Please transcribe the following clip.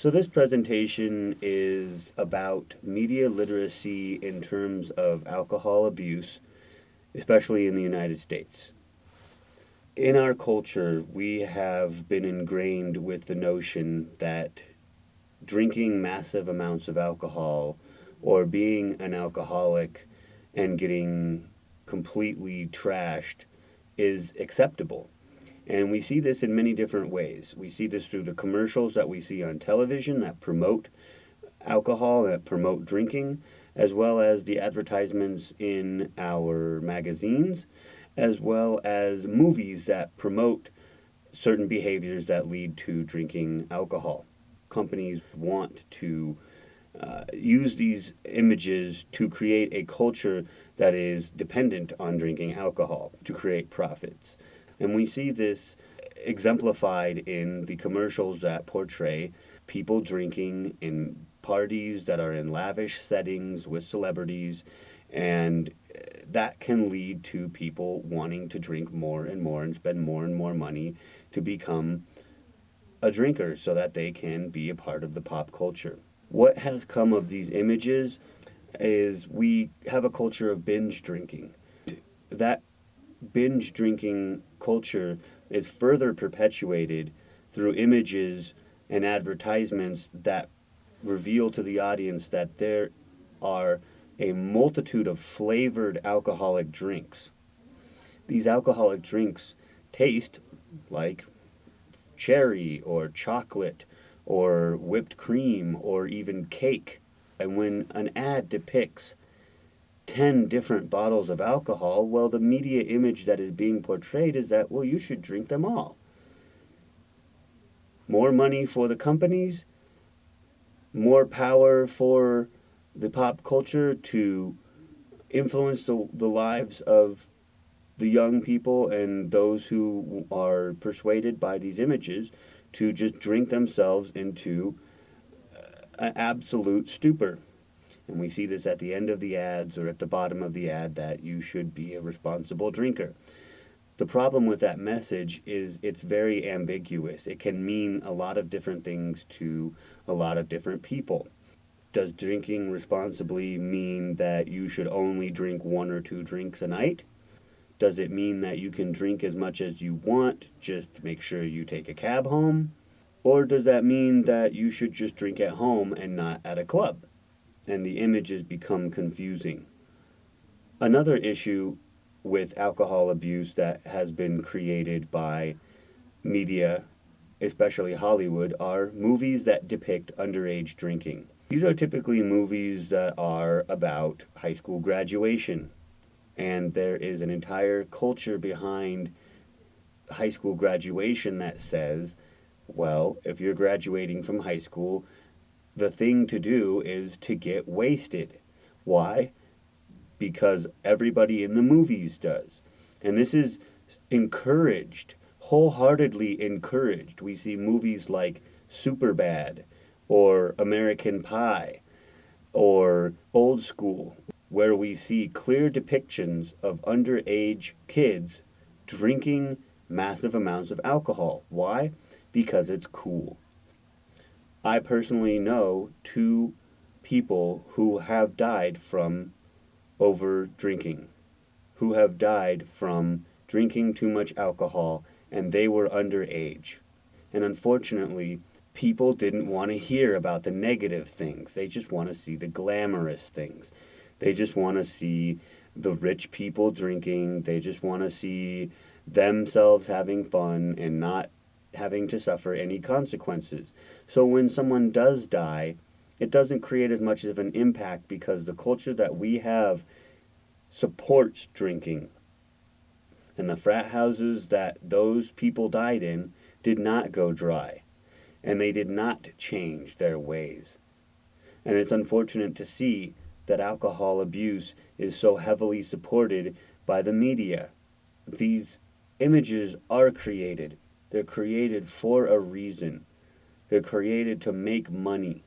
So this presentation is about media literacy in terms of alcohol abuse, especially in the United States. In our culture, we have been ingrained with the notion that drinking massive amounts of alcohol or being an alcoholic and getting completely trashed is acceptable. And we see this in many different ways. We see this through the commercials that we see on television that promote alcohol, that promote drinking, as well as the advertisements in our magazines, as well as movies that promote certain behaviors that lead to drinking alcohol. Companies want to use these images to create a culture that is dependent on drinking alcohol to create profits. And we see this exemplified in the commercials that portray people drinking in parties that are in lavish settings with celebrities, and that can lead to people wanting to drink more and more and spend more and more money to become a drinker so that they can be a part of the pop culture. What has come of these images is we have a culture of binge drinking. That binge drinking culture is further perpetuated through images and advertisements that reveal to the audience that there are a multitude of flavored alcoholic drinks. These alcoholic drinks taste like cherry or chocolate or whipped cream or even cake. And when an ad depicts 10 different bottles of alcohol, well, the media image that is being portrayed is that, well, you should drink them all. More money for the companies, more power for the pop culture to influence the lives of the young people and those who are persuaded by these images to just drink themselves into an absolute stupor. And we see this at the end of the ads or at the bottom of the ad that you should be a responsible drinker. The problem with that message is it's very ambiguous. It can mean a lot of different things to a lot of different people. Does drinking responsibly mean that you should only drink 1 or 2 drinks a night? Does it mean that you can drink as much as you want, just make sure you take a cab home? Or does that mean that you should just drink at home and not at a club? And the images become confusing. Another issue with alcohol abuse that has been created by media, especially Hollywood, are movies that depict underage drinking. These are typically movies that are about high school graduation, and there is an entire culture behind high school graduation that says, well, if you're graduating from high school, the thing to do is to get wasted. Why? Because everybody in the movies does. And this is encouraged, wholeheartedly encouraged. We see movies like Superbad or American Pie or Old School, where we see clear depictions of underage kids drinking massive amounts of alcohol. Why? Because it's cool. I personally know 2 people who have died from over drinking, who have died from drinking too much alcohol, and they were underage. And unfortunately, people didn't want to hear about the negative things. They just want to see the glamorous things. They just want to see the rich people drinking. They just want to see themselves having fun and not having to suffer any consequences. So when someone does die, it doesn't create as much of an impact because the culture that we have supports drinking. And the frat houses that those people died in did not go dry. And they did not change their ways. And it's unfortunate to see that alcohol abuse is so heavily supported by the media. These images are created. They're created for a reason. They're created to make money.